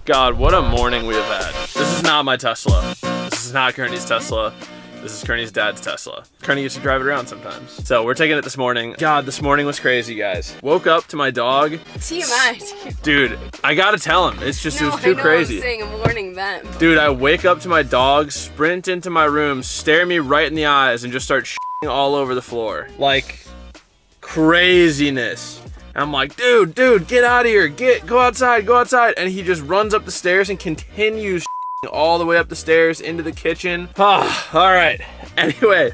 God, what a morning we have had. This is not my Tesla. This is not Kearney's Tesla. This is Kearney's dad's Tesla. Kearney used to drive it around sometimes. So we're taking it this morning. God, this morning was crazy, guys. Woke up to my dog. TMI. Dude, I gotta tell him. It's just, it was too crazy. I'm saying a morning vent. Dude, I wake up to my dog, sprint into my room, stare me right in the eyes, and just start shitting all over the floor. Like, craziness. And I'm like, dude, get out of here. Go outside. And he just runs up the stairs and continues all the way up the stairs into the kitchen. Ah, all right. Anyway,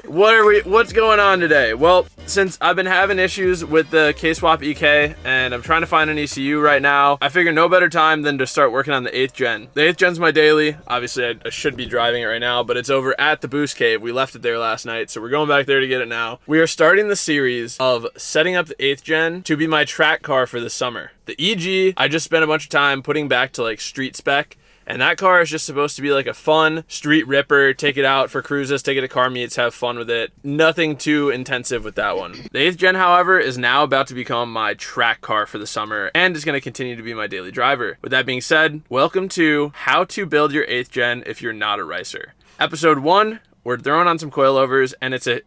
what's going on today? Well, since I've been having issues with the K-Swap EK and I'm trying to find an ECU right now, I figure no better time than to start working on the 8th gen. The 8th gen's my daily. Obviously, I should be driving it right now, but it's over at the Boost Cave. We left it there last night, so we're going back there to get it now. We are starting the series of setting up the 8th gen to be my track car for the summer. The EG, I just spent a bunch of time putting back to like street spec. And that car is just supposed to be like a fun street ripper, take it out for cruises, take it to car meets, have fun with it. Nothing too intensive with that one. The 8th gen, however, is now about to become my track car for the summer and is going to continue to be my daily driver. With that being said, welcome to how to build your 8th gen if you're not a racer. Episode 1, we're throwing on some coilovers, and the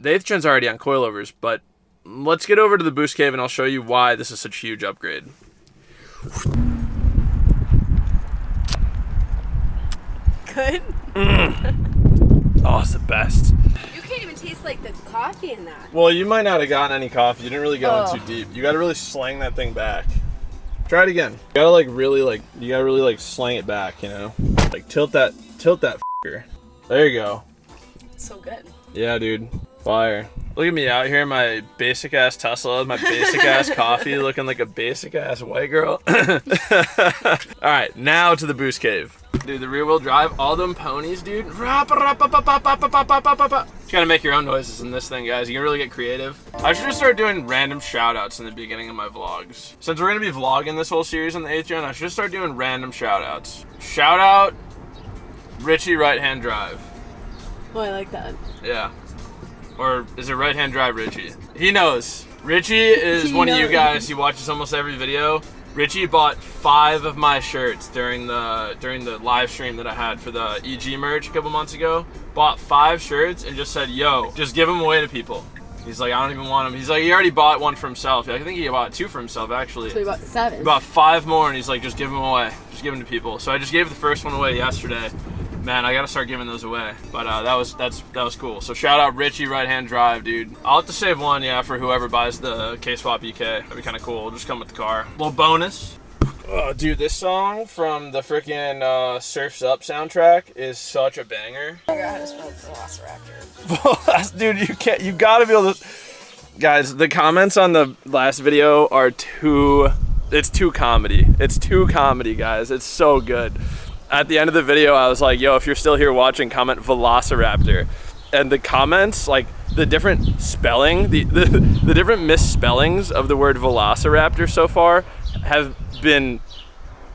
8th gen's already on coilovers, but let's get over to the Boost Cave and I'll show you why this is such a huge upgrade. Good. Oh, it's the best. You can't even taste like the coffee in that. Well, you might not have gotten any coffee. You didn't really go in too deep. You got to really slang that thing back. Try it again. You got to really slang it back, you know? Like tilt that f***er. There you go. It's so good. Yeah, dude. Fire. Look at me out here in my basic ass Tesla, my basic ass coffee, looking like a basic ass white girl. All right, now to the Boost Cave. Dude, the rear wheel drive, all them ponies, dude. You gotta make your own noises in this thing, guys. You can really get creative. I should just start doing random shout outs in the beginning of my vlogs. Since we're gonna be vlogging this whole series on the 8th gen, I should just start doing random shout outs. Shout out Richie right hand drive. Oh, I like that. Yeah. Or is it right hand drive Richie? He knows. Richie is one of you guys. He watches almost every video. Richie bought 5 of my shirts during the live stream that I had for the EG merch a couple months ago. Bought 5 shirts and just said, yo, just give them away to people. He's like, I don't even want them. He's like, he already bought one for himself. I think he bought 2 for himself, actually. So he bought 7. He bought 5 more, and he's like, just give them away. Just give them to people. So I just gave the first one away yesterday. Man, I gotta start giving those away. But that was cool. So shout out Richie right hand drive, dude. I'll have to save one, yeah, for whoever buys the K-Swap EK. That'd be kind of cool. It'll just come with the car. Little bonus. Oh, dude, this song from the freaking Surf's Up soundtrack is such a banger. I forgot how to spell Velociraptor. Dude, you gotta be able to. Guys, the comments on the last video are it's too comedy. It's too comedy, guys. It's so good. At the end of the video, I was like, yo, if you're still here watching, comment Velociraptor. And the comments, like the different spelling, the different misspellings of the word Velociraptor so far I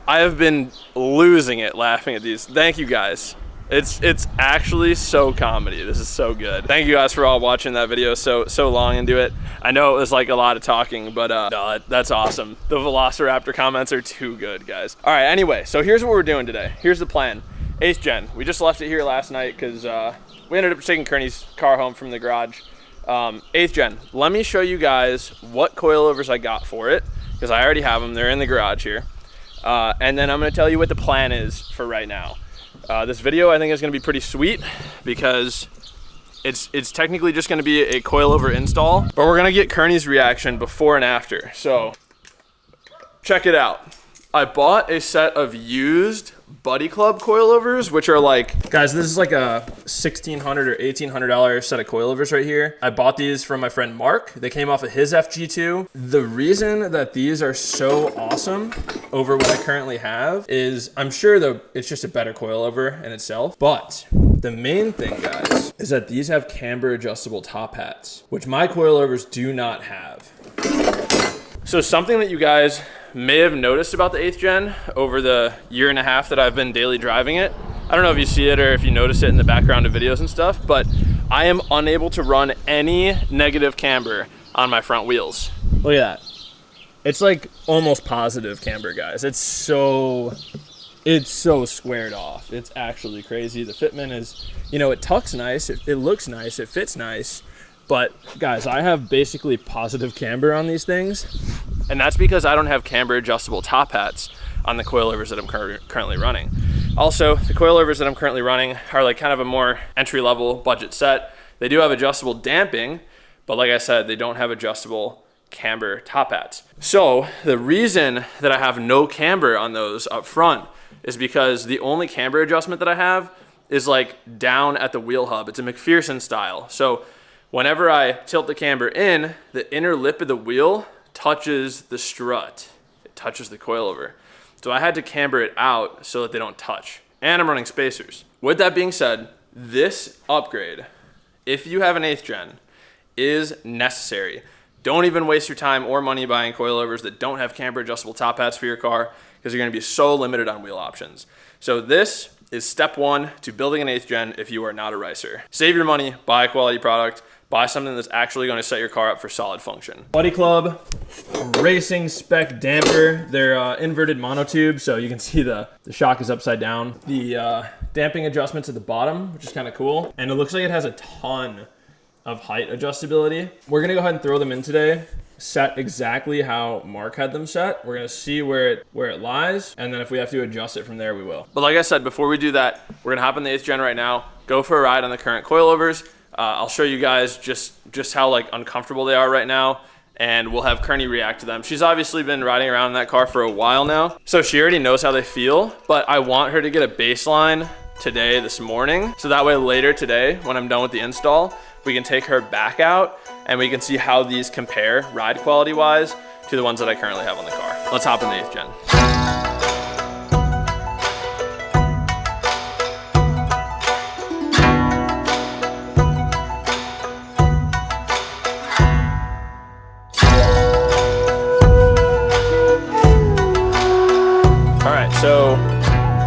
have been losing it laughing at these. Thank you guys. It's actually so comedy. This is so good. Thank you guys for all watching that video so long into it. I know it was like a lot of talking, but no, that's awesome. The Velociraptor comments are too good, guys. All right, anyway, so here's what we're doing today. Here's the plan. 8th gen. We just left it here last night because we ended up taking Kearney's car home from the garage. 8th gen. Let me show you guys what coilovers I got for it because I already have them. They're in the garage here. And then I'm going to tell you what the plan is for right now. This video I think is going to be pretty sweet because it's technically just going to be a coilover install, but we're going to get Kearney's reaction before and after. So check it out. I bought a set of used Buddy Club coilovers, which are like, guys, this is like a $1,600 or $1,800 set of coilovers right here. I bought these from my friend Mark. They came off of his FG2. The reason that these are so awesome over what I currently have is I'm sure that it's just a better coilover in itself, but the main thing, guys, is that these have camber adjustable top hats, which my coilovers do not have. So something that you guys may have noticed about the 8th gen over the year and a half that I've been daily driving it. I don't know if you see it or if you notice it in the background of videos and stuff, but I am unable to run any negative camber on my front wheels. Look at that. It's like almost positive camber, guys. It's so squared off. It's actually crazy. The fitment is, you know, it tucks nice, it looks nice, it fits nice. But guys, I have basically positive camber on these things. And that's because I don't have camber adjustable top hats on the coilovers that I'm currently running. Also, the coilovers that I'm currently running are like kind of a more entry-level budget set. They do have adjustable damping, but like I said, they don't have adjustable camber top hats. So the reason that I have no camber on those up front is because the only camber adjustment that I have is like down at the wheel hub. It's a McPherson style. So whenever I tilt the camber in, the inner lip of the wheel touches the strut. It touches the coilover. So I had to camber it out so that they don't touch. And I'm running spacers. With that being said, this upgrade, if you have an 8th gen, is necessary. Don't even waste your time or money buying coilovers that don't have camber adjustable top hats for your car, because you're gonna be so limited on wheel options. So this is step 1 to building an 8th gen if you are not a racer. Save your money, buy a quality product, buy something that's actually gonna set your car up for solid function. Buddy Club Racing Spec damper. They're inverted monotube, so you can see the shock is upside down. The damping adjustments at the bottom, which is kind of cool. And it looks like it has a ton of height adjustability. We're gonna go ahead and throw them in today, set exactly how Mark had them set. We're gonna see where it lies, and then if we have to adjust it from there, we will. But like I said, before we do that, we're gonna hop in the 8th gen right now, go for a ride on the current coilovers. I'll show you guys just how like uncomfortable they are right now, and we'll have Kearney react to them. She's obviously been riding around in that car for a while now, so she already knows how they feel, but I want her to get a baseline today, this morning, so that way later today, when I'm done with the install, we can take her back out and we can see how these compare ride quality wise to the ones that I currently have on the car. Let's hop in the 8th gen. All right, so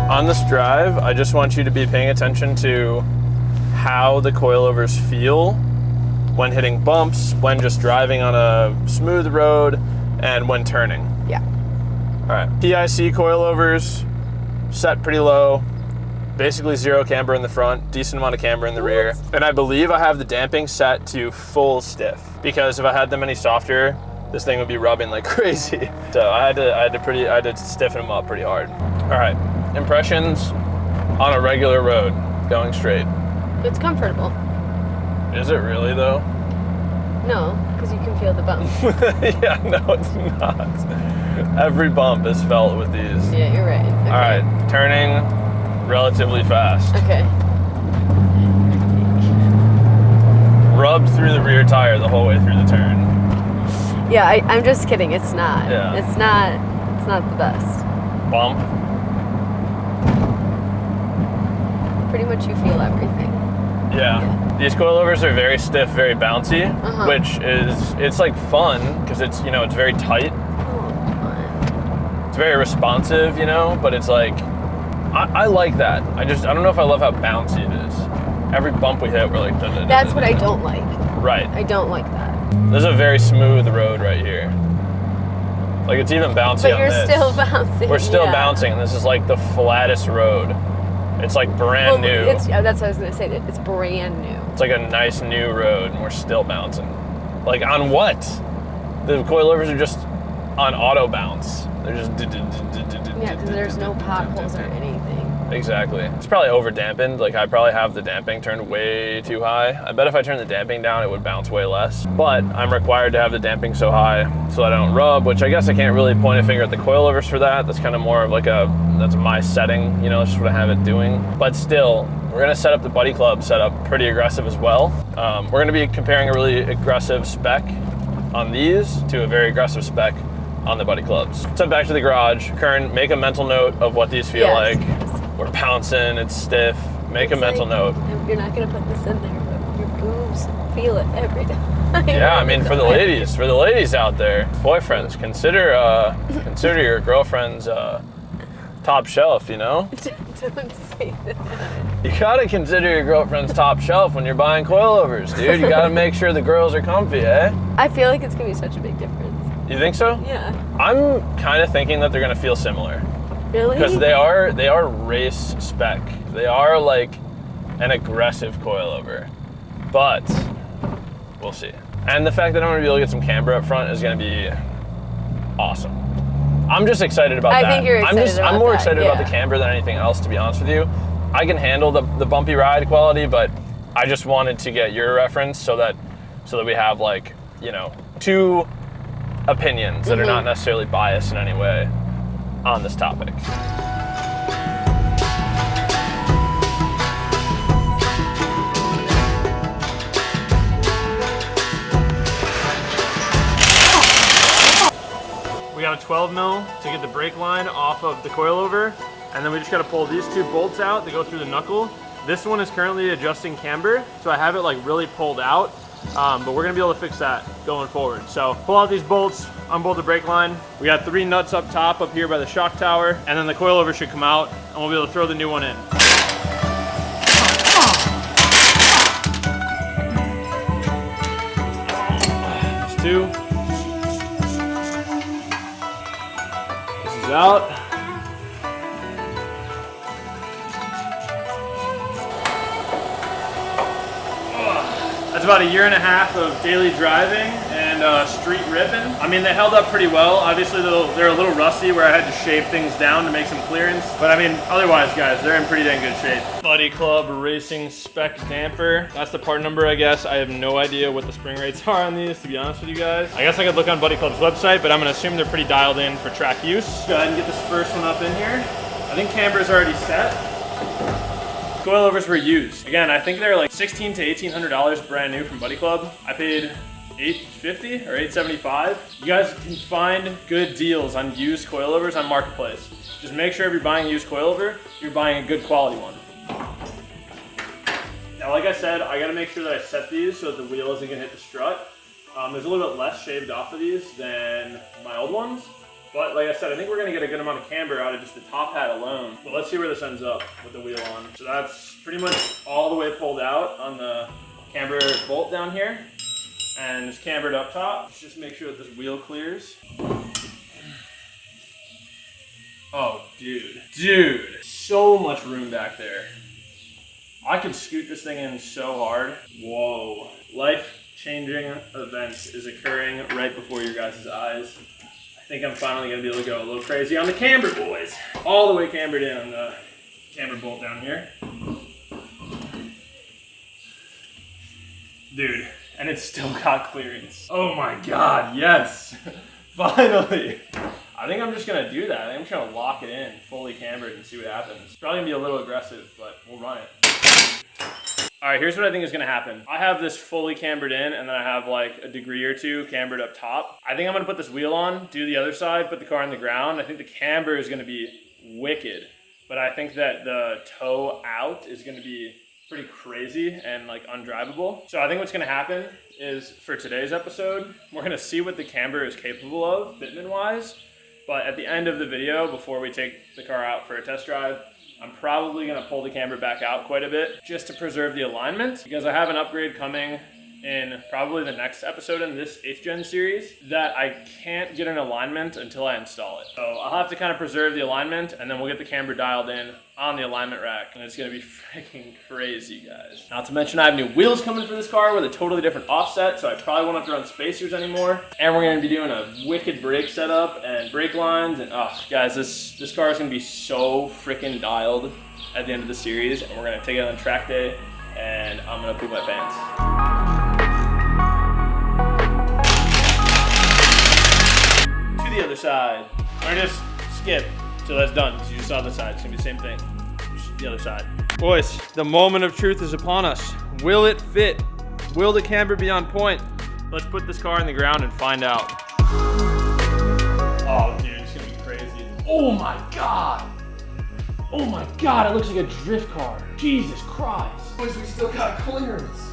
on this drive, I just want you to be paying attention to how the coilovers feel when hitting bumps, when just driving on a smooth road, and when turning. Yeah. All right, PIC coilovers set pretty low, basically 0 camber in the front, decent amount of camber in the rear. And I believe I have the damping set to full stiff, because if I had them any softer, this thing would be rubbing like crazy. So I had to stiffen them up pretty hard. All right, impressions on a regular road, going straight. It's comfortable. Is it really though? No, because you can feel the bump. Yeah, no, it's not. Every bump is felt with these. Yeah, you're right. Okay. All right, turning relatively fast. Okay. Rubbed through the rear tire the whole way through the turn. Yeah, I'm just kidding. It's not. Yeah. It's not the best. Bump. Pretty much you feel everything. Yeah. These coilovers are very stiff, very bouncy, which it's like fun because it's, you know, it's very tight. Oh, It's very responsive, you know, but it's like, I like that. I don't know if I love how bouncy it is. Every bump we hit, we're like, that's what I don't like. Right. I don't like that. This is a very smooth road right here. Like it's even bouncy But on you're this. still bouncing. We're still bouncing, and this is like the flattest road. It's like brand new. That's what I was gonna say. It's brand new. It's like a nice new road, and we're still bouncing. Like on what? The coilovers are just on auto bounce. They're just Yeah, because there's no potholes or anything. Exactly. It's probably over dampened. Like I probably have the damping turned way too high. I bet if I turned the damping down, it would bounce way less. But I'm required to have the damping so high so I don't rub, which I guess I can't really point a finger at the coilovers for that. That's kind of more of like that's my setting, you know, that's just what I have it doing. But still, we're gonna set up the Buddy Club setup pretty aggressive as well. We're gonna be comparing a really aggressive spec on these to a very aggressive spec on the Buddy Clubs. So back to the garage. Kern, make a mental note of what these feel like. We're bouncing, it's stiff. Make a mental note. You're not gonna put this in there, but your boobs feel it every time. Yeah, I mean for the ladies out there, boyfriends, consider your girlfriend's top shelf, you know? Don't say that. You gotta consider your girlfriend's top shelf when you're buying coilovers, dude. You gotta make sure the girls are comfy, eh? I feel like it's gonna be such a big difference. You think so? Yeah. I'm kind of thinking that they're gonna feel similar. Really? Because they are race spec. They are like an aggressive coilover, but we'll see. And the fact that I'm gonna be able to get some camber up front is gonna be awesome. I'm just excited about that. I think you're excited I'm more excited about the camber than anything else, to be honest with you. I can handle the bumpy ride quality, but I just wanted to get your reference so that we have, like, you know, two opinions that are not necessarily biased in any way on this topic. We got a 12 mil to get the brake line off of the coilover, and then we just got to pull these two bolts out to go through the knuckle. This one is currently adjusting camber, so I have it like really pulled out, but we're gonna be able to fix that going forward. So pull out these bolts, unbolt the brake line. We got 3 nuts up top up here by the shock tower, and then the coilover should come out, and we'll be able to throw the new one in. There's 2. This is out. That's about 1.5 years of daily driving and street ripping. I mean, they held up pretty well. Obviously, they're a little rusty where I had to shave things down to make some clearance. But I mean, otherwise, guys, they're in pretty dang good shape. Buddy Club Racing Spec damper. That's the part number, I guess. I have no idea what the spring rates are on these, to be honest with you guys. I guess I could look on Buddy Club's website, but I'm gonna assume they're pretty dialed in for track use. Go ahead and get this first one up in here. I think camber's already set. Coilovers were used. Again, I think they're like $1,600 to $1,800 brand new from Buddy Club. I paid $850 or $875. You guys can find good deals on used coilovers on Marketplace. Just make sure if you're buying a used coilover, you're buying a good quality one. Now, like I said, I gotta make sure that I set these so that the wheel isn't gonna hit the strut. There's a little bit less shaved off of these than my old ones. But like I said, I think we're gonna get a good amount of camber out of just the top hat alone. But let's see where this ends up with the wheel on. So that's pretty much all the way pulled out on the camber bolt down here. And it's cambered up top. Let's just make sure that this wheel clears. Oh, dude, so much room back there. I could scoot this thing in so hard. Whoa. Life-changing events is occurring right before your guys' eyes. I think I'm finally gonna be able to go a little crazy on the camber, boys. All the way cambered in on the camber bolt down here. Dude, and it's still got clearance. Oh my God, yes, finally. I think I'm just gonna do that. I think I'm just gonna lock it in, fully cambered, and see what happens. It's probably gonna be a little aggressive, but we'll run it. All right, here's what I think is gonna happen. I have this fully cambered in, and then I have like a degree or two cambered up top. I think I'm gonna put this wheel on, do the other side, put the car on the ground. I think the camber is gonna be wicked, but I think that the toe out is gonna be pretty crazy and like undrivable. So I think what's gonna happen is for today's episode, we're gonna see what the camber is capable of, fitment wise. But at the end of the video, before we take the car out for a test drive, I'm probably gonna pull the camber back out quite a bit just to preserve the alignment, because I have an upgrade coming in probably the next episode in this 8th gen series that I can't get an alignment until I install it. So I'll have to kind of preserve the alignment, and then we'll get the camber dialed in on the alignment rack, and it's gonna be freaking crazy, guys. Not to mention I have new wheels coming for this car with a totally different offset, so I probably won't have to run spacers anymore. And we're gonna be doing a wicked brake setup and brake lines, and oh, guys, this car is gonna be so freaking dialed at the end of the series, and we're gonna take it on track day, and I'm gonna poop my pants. The other side. Or just skip till that's done. So you just saw the side. It's gonna be the same thing. Just the other side. Boys, the moment of truth is upon us. Will it fit? Will the camber be on point? Let's put this car in the ground and find out. Oh, dude, it's gonna be crazy. Oh my God. Oh my God, it looks like a drift car. Jesus Christ. Boys, we still got clearance.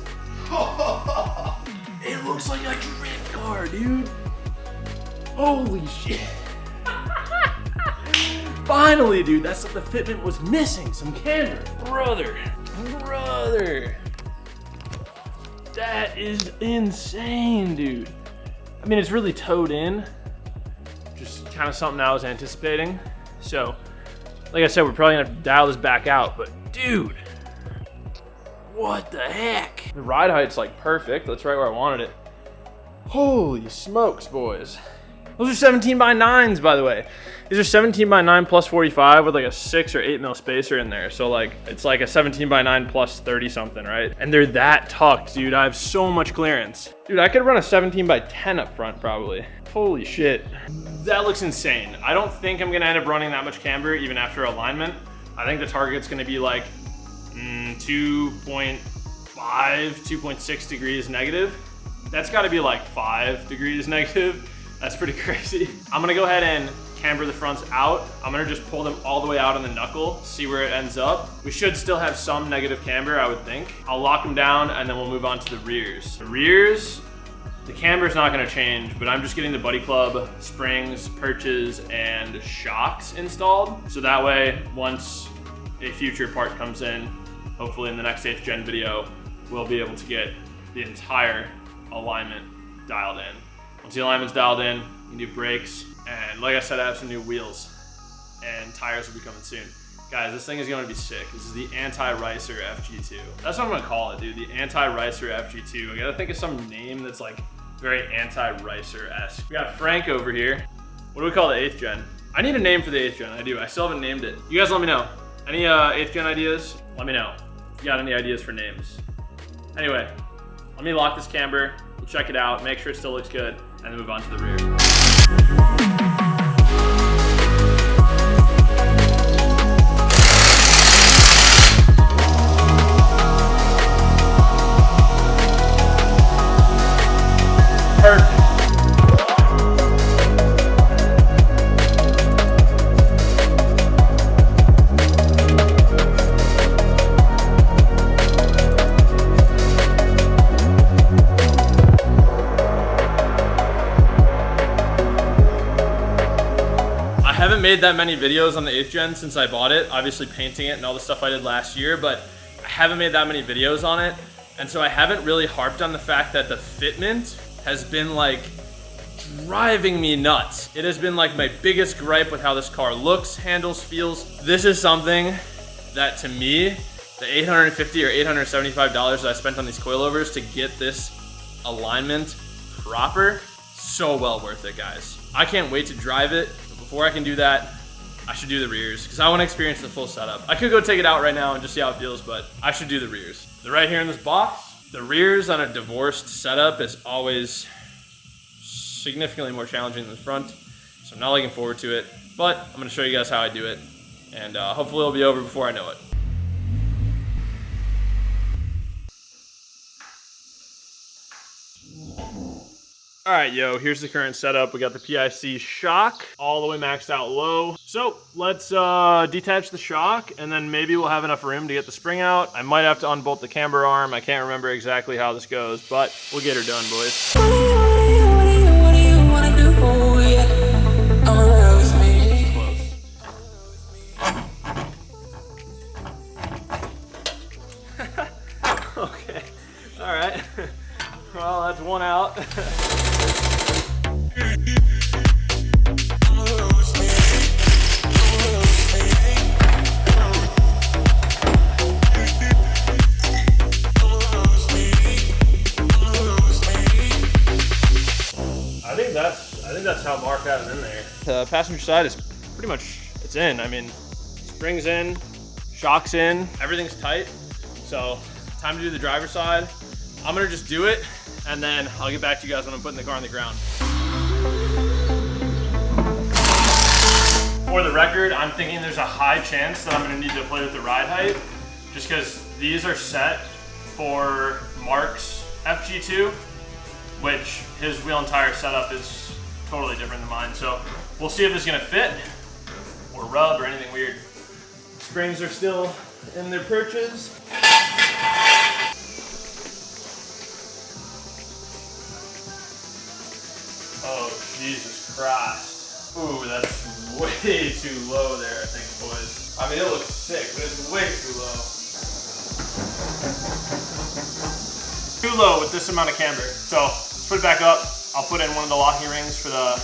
It looks like a drift car, dude. Holy shit. Finally, dude, that's what the fitment was missing, some camber. Brother. That is insane, dude. I mean, it's really towed in, just kind of something I was anticipating. So, like I said, we're probably gonna have to dial this back out, but dude, what the heck? The ride height's like perfect. That's right where I wanted it. Holy smokes, boys. Those are 17 by 9s, by the way. These are 17 by 9 plus 45 with like a 6 or 8 mil spacer in there. So like, it's like a 17 by 9 plus 30 something, right? And they're that tucked, dude. I have so much clearance. Dude, I could run a 17 by 10 up front probably. Holy shit. That looks insane. I don't think I'm gonna end up running that much camber even after alignment. I think the target's gonna be like 2.5, 2.6 degrees negative. That's gotta be like 5 degrees negative. That's pretty crazy. I'm gonna go ahead and camber the fronts out. I'm gonna just pull them all the way out on the knuckle, see where it ends up. We should still have some negative camber, I would think. I'll lock them down and then we'll move on to the rears. The rears, the camber's not gonna change, but I'm just getting the Buddy Club springs, perches, and shocks installed. So that way, once a future part comes in, hopefully in the next 8th gen video, we'll be able to get the entire alignment dialed in. Once the alignment's dialed in, you can do brakes. And like I said, I have some new wheels and tires will be coming soon. Guys, this thing is gonna be sick. This is the anti-ricer FG2. That's what I'm gonna call it, dude. The anti-ricer FG2. I gotta think of some name that's like very anti-ricer-esque. We got Frank over here. What do we call the 8th gen? I need a name for the 8th gen, I do. I still haven't named it. You guys let me know. Any 8th gen ideas? Let me know. If you got any ideas for names. Anyway, let me lock this camber. We'll check it out, make sure it still looks good, and then move on to the rear. Perfect. I haven't made that many videos on the 8th gen since I bought it, obviously painting it and all the stuff I did last year, but I haven't made that many videos on it. And so I haven't really harped on the fact that the fitment has been like driving me nuts. It has been like my biggest gripe with how this car looks, handles, feels. This is something that to me, the $850 or $875 that I spent on these coilovers to get this alignment proper, so well worth it, guys. I can't wait to drive it. Before I can do that, I should do the rears because I want to experience the full setup. I could go take it out right now and just see how it feels, but I should do the rears. They're right here in this box. The rears on a divorced setup is always significantly more challenging than the front, so I'm not looking forward to it, but I'm going to show you guys how I do it, and hopefully it'll be over before I know it. All right, yo, here's the current setup. We got the PIC shock all the way maxed out low. So let's detach the shock and then maybe we'll have enough room to get the spring out. I might have to unbolt the camber arm. I can't remember exactly how this goes, but we'll get her done, boys. Okay, all right. Well, that's one out. I think that's how Mark has it in there. The passenger side is pretty much, it's in. I mean, springs in, shocks in, everything's tight. So time to do the driver's side. I'm gonna just do it and then I'll get back to you guys when I'm putting the car on the ground. For the record, I'm thinking there's a high chance that I'm gonna need to play with the ride height just because these are set for Mark's FG2, which his wheel and tire setup is totally different than mine. So we'll see if it's gonna fit or rub or anything weird. Springs are still in their perches. Oh, Jesus Christ. Ooh, that's way too low there, I think, boys. I mean, it looks sick, but it's way too low. Too low with this amount of camber. So let's put it back up. I'll put in one of the locking rings for the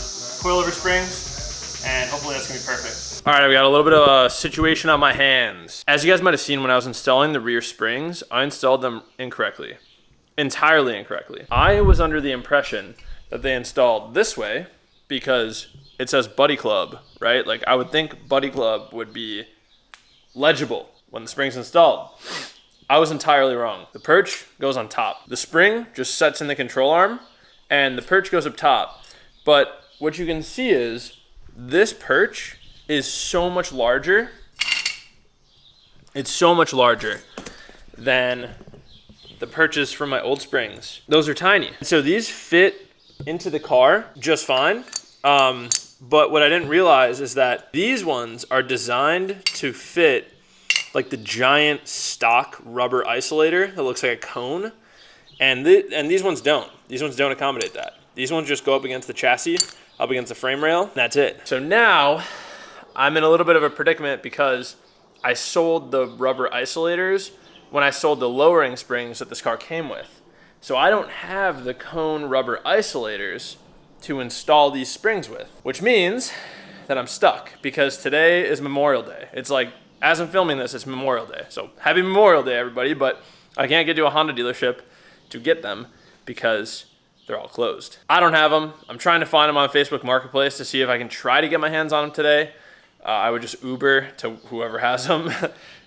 coilover springs, and hopefully that's gonna be perfect. All right, we got a little bit of a situation on my hands. As you guys might have seen when I was installing the rear springs, I installed them incorrectly, entirely incorrectly. I was under the impression that they installed this way because it says Buddy Club, right? Like I would think Buddy Club would be legible when the spring's installed. I was entirely wrong. The perch goes on top. The spring just sets in the control arm and the perch goes up top. But what you can see is this perch is so much larger. It's so much larger than the perches from my old springs. Those are tiny. So these fit into the car just fine. But what I didn't realize is that these ones are designed to fit like the giant stock rubber isolator that looks like a cone. And these ones don't. These ones don't accommodate that. These ones just go up against the chassis, up against the frame rail, and that's it. So now I'm in a little bit of a predicament because I sold the rubber isolators when I sold the lowering springs that this car came with. So I don't have the cone rubber isolators to install these springs with, which means that I'm stuck because today is Memorial Day. It's like, as I'm filming this, it's Memorial Day. So happy Memorial Day, everybody, but I can't get to a Honda dealership to get them because they're all closed. I don't have them. I'm trying to find them on Facebook Marketplace to see if I can try to get my hands on them today. I would just Uber to whoever has them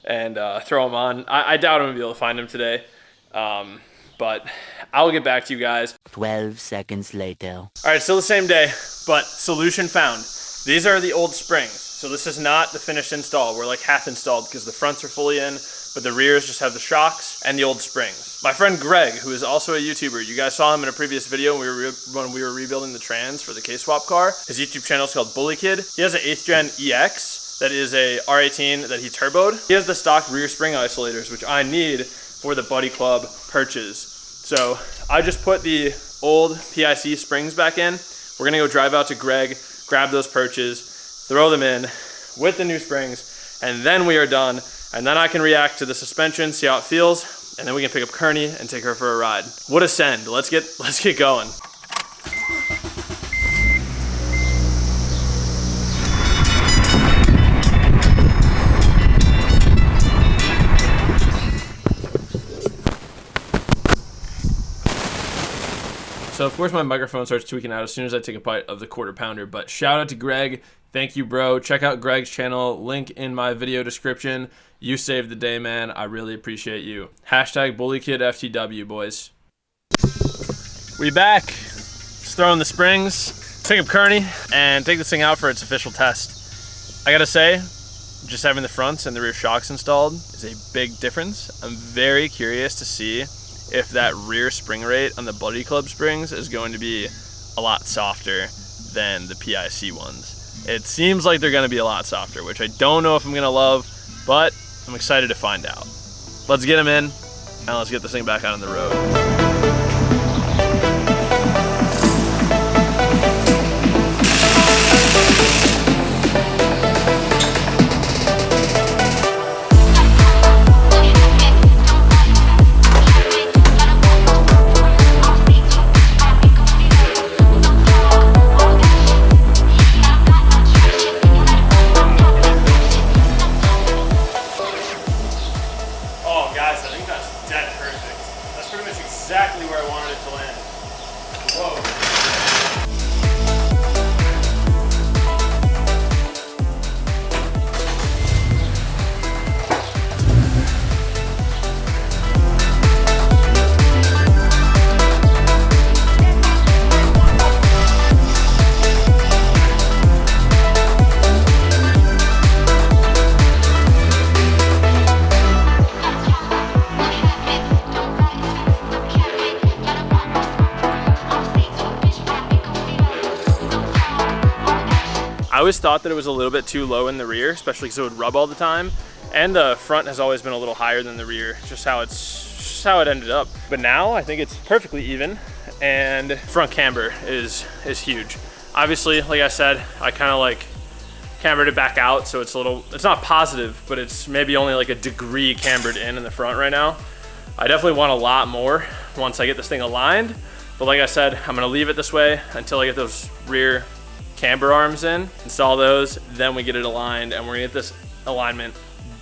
and throw them on. I doubt I'm gonna be able to find them today. But I'll get back to you guys. 12 seconds later. All right, still the same day, but solution found. These are the old springs. So this is not the finished install. We're like half installed because the fronts are fully in, but the rears just have the shocks and the old springs. My friend Greg, who is also a YouTuber, you guys saw him in a previous video when we were rebuilding the trans for the K-swap car. His YouTube channel is called Bully Kid. He has an 8th gen EX that is a R18 that he turboed. He has the stock rear spring isolators, which I need for the Buddy Club perches. So I just put the old PIC springs back in. We're gonna go drive out to Greg, grab those perches, throw them in with the new springs, and then we are done. And then I can react to the suspension, see how it feels, and then we can pick up Kearney and take her for a ride. What a send, let's get going. So of course my microphone starts tweaking out as soon as I take a bite of the quarter pounder, but shout out to Greg. Thank you, bro. Check out Greg's channel, link in my video description. You saved the day, man. I really appreciate you. Hashtag BullyKidFTW, boys. We back. Just throwing the springs, pick up Kearney, and take this thing out for its official test. I gotta say, just having the fronts and the rear shocks installed is a big difference. I'm very curious to see if that rear spring rate on the Buddy Club springs is going to be a lot softer than the PIC ones. It seems like they're gonna be a lot softer, which I don't know if I'm gonna love, but I'm excited to find out. Let's get them in, and let's get this thing back out on the road. Exactly where I wanted it to land. Whoa. I always thought that it was a little bit too low in the rear, especially because it would rub all the time. And the front has always been a little higher than the rear, just how it ended up. But now I think it's perfectly even, and front camber is huge. Obviously, like I said, I kind of like cambered it back out, so it's not positive, but it's maybe only like a degree cambered in the front right now. I definitely want a lot more once I get this thing aligned. But like I said, I'm gonna leave it this way until I get those rear camber arms in, install those, then we get it aligned, and we're gonna get this alignment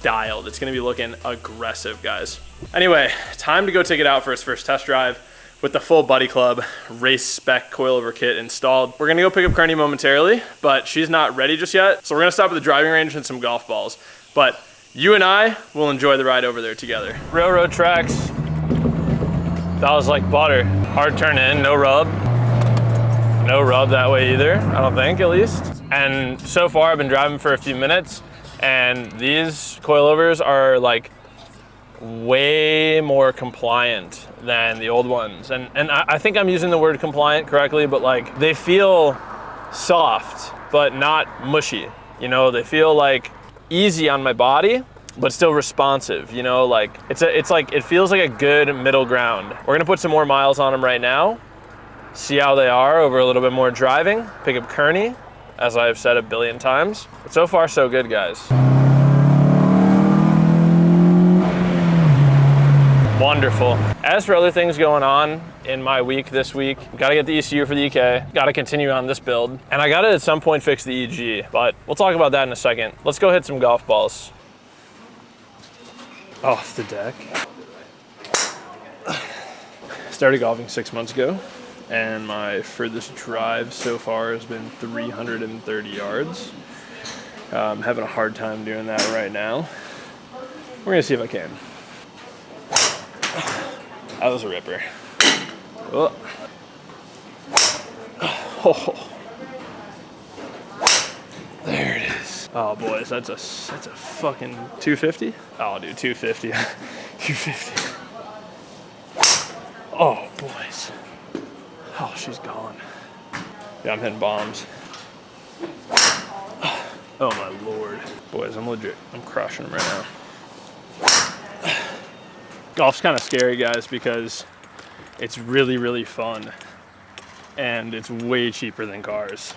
dialed. It's gonna be looking aggressive, guys. Anyway, time to go take it out for its first test drive with the full Buddy Club Race Spec coilover kit installed. We're gonna go pick up Kearney momentarily, but she's not ready just yet. So we're gonna stop at the driving range and some golf balls. But you and I will enjoy the ride over there together. Railroad tracks, that was like butter. Hard turn in, no rub. No rub that way either, I don't think, at least. And so far I've been driving for a few minutes, and these coilovers are like way more compliant than the old ones. And I think I'm using the word compliant correctly, but like they feel soft, but not mushy. You know, they feel like easy on my body, but still responsive. You know, like it feels like a good middle ground. We're gonna put some more miles on them right now, see how they are over a little bit more driving, pick up Kearney, as I've said a billion times. But so far, so good, guys. Wonderful. As for other things going on in my week this week, gotta get the ECU for the EK, gotta continue on this build, and I gotta at some point fix the EG, but we'll talk about that in a second. Let's go hit some golf balls. Off the deck. Started golfing 6 months ago, and my furthest drive so far has been 330 yards. I'm having a hard time doing that right now. We're gonna see if I can. That was a ripper. Oh. Oh. There it is. Oh boys, that's a fucking 250. Oh dude, 250. 250. Oh boys. Oh, she's gone. Yeah, I'm hitting bombs. Oh my lord. Boys, I'm crushing them right now. Golf's kind of scary, guys, because it's really, really fun. And it's way cheaper than cars,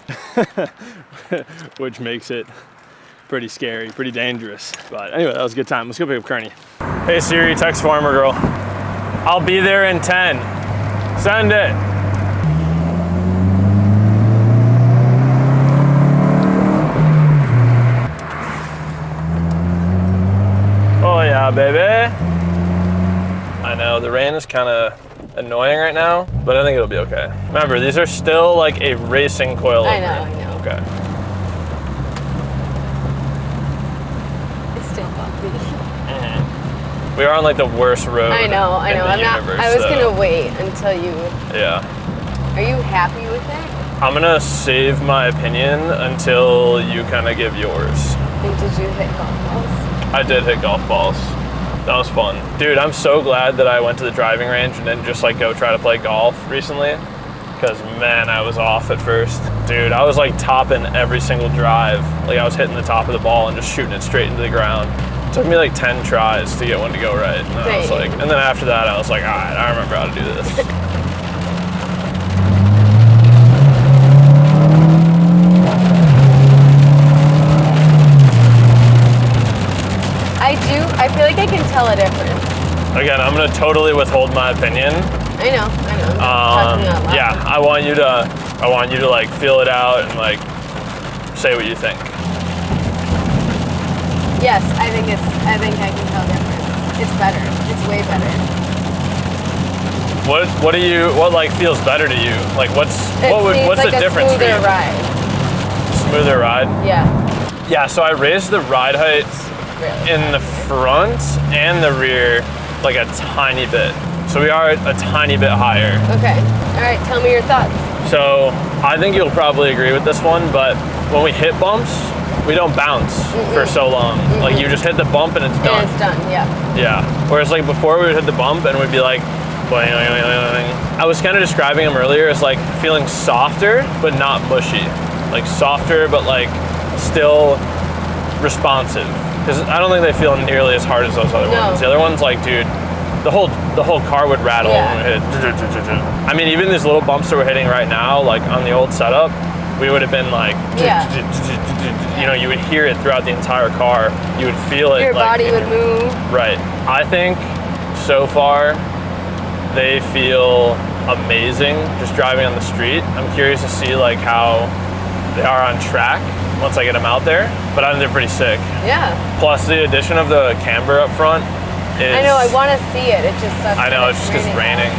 which makes it pretty scary, pretty dangerous. But anyway, that was a good time. Let's go pick up Kearney. Hey Siri, text Farmer Girl. I'll be there in 10. Send it. Oh yeah, baby. I know, the rain is kind of annoying right now, but I think it'll be okay. Remember, these are still like a racing coilover. I know. Okay. It's still bumpy. We are on like the worst road. I know. I was gonna wait until you. Yeah. Are you happy with it? I'm gonna save my opinion until you kind of give yours. And did you hit golf balls? I did hit golf balls. That was fun. Dude, I'm so glad that I went to the driving range and didn't just like go try to play golf recently. Because man, I was off at first. Dude, I was like topping every single drive. Like I was hitting the top of the ball and just shooting it straight into the ground. It took me like 10 tries to get one to go right. And I was like, and then after that I was like, all right, I remember how to do this. I feel like I can tell a difference. Again, I'm gonna totally withhold my opinion. I know. Talking out loud. Yeah, I want you to like feel it out and like say what you think. Yes, I think I can tell a difference. It's better. It's way better. What like feels better to you? Like what's like the difference for you? Smoother ride. Smoother ride? Yeah. Yeah, so I raised the ride height in the front and the rear like a tiny bit. So we are a tiny bit higher. Okay. All right, tell me your thoughts. So I think you'll probably agree with this one, but when we hit bumps, we don't bounce for so long. Like you just hit the bump and it's done. And it's done, yeah. Yeah. Whereas like before we would hit the bump and we'd be like, boing, boing, boing, boing. I was kind of describing them earlier as like feeling softer, but not mushy. Like softer, but like still responsive. Because I don't think they feel nearly as hard as those other ones. The other ones, like, dude, the whole car would rattle when we hit. I mean, even these little bumps that we're hitting right now, like on the old setup, we would have been like, you know, you would hear it throughout the entire car. You would feel it. Your like, body would move. Right. I think so far they feel amazing just driving on the street. I'm curious to see like how they are on track once I get them out there, but I think they're pretty sick. Yeah. Plus the addition of the camber up front is... I know, I want to see it. It just sucks. I know, it's just 'cause it's raining.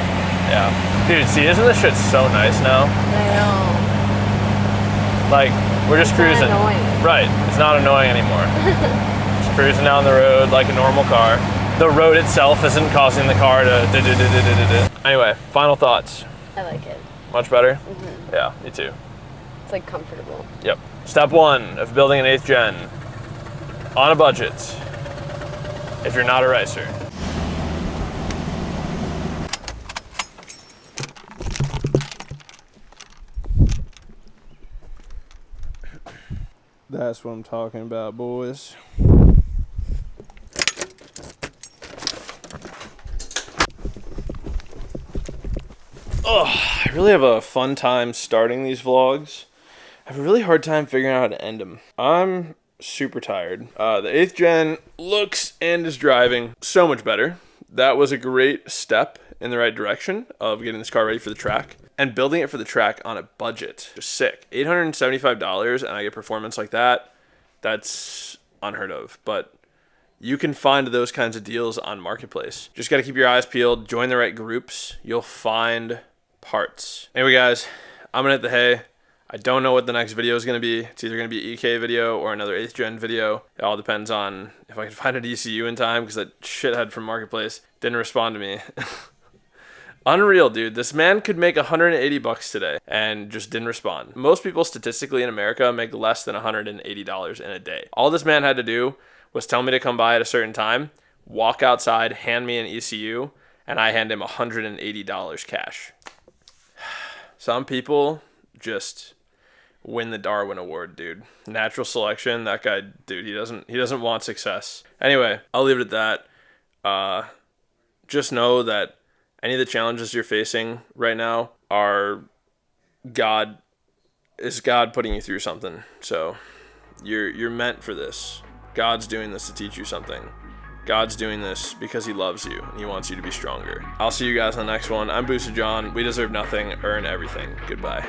Yeah. Dude, see, isn't this shit so nice now? I know. Like, we're just cruising. Not annoying. Right, it's not annoying anymore. Just cruising down the road like a normal car. The road itself isn't causing the car to Anyway, final thoughts. I like it. Much better? Yeah, me too. It's like comfortable. Yep. Step 1 of building an 8th gen. On a budget. If you're not a racer. That's what I'm talking about, boys. Oh, I really have a fun time starting these vlogs. I have a really hard time figuring out how to end them. I'm super tired. The 8th gen looks and is driving so much better. That was a great step in the right direction of getting this car ready for the track and building it for the track on a budget. Just sick. $875 and I get performance like that. That's unheard of, but you can find those kinds of deals on Marketplace. Just got to keep your eyes peeled, join the right groups. You'll find parts. Anyway, guys, I'm gonna hit the hay. I don't know what the next video is gonna be. It's either gonna be an EK video or another 8th gen video. It all depends on if I can find an ECU in time, because that shithead from Marketplace didn't respond to me. Unreal, dude. This man could make 180 bucks today and just didn't respond. Most people statistically in America make less than $180 in a day. All this man had to do was tell me to come by at a certain time, walk outside, hand me an ECU, and I hand him $180 cash. Some people just win the Darwin Award, dude. Natural selection, that guy, dude, he doesn't want success. Anyway, I'll leave it at that. Just know that any of the challenges you're facing right now are God putting you through something. So you're meant for this. God's doing this to teach you something. God's doing this because he loves you and he wants you to be stronger. I'll see you guys on the next one. I'm Booster John. We deserve nothing, earn everything. Goodbye.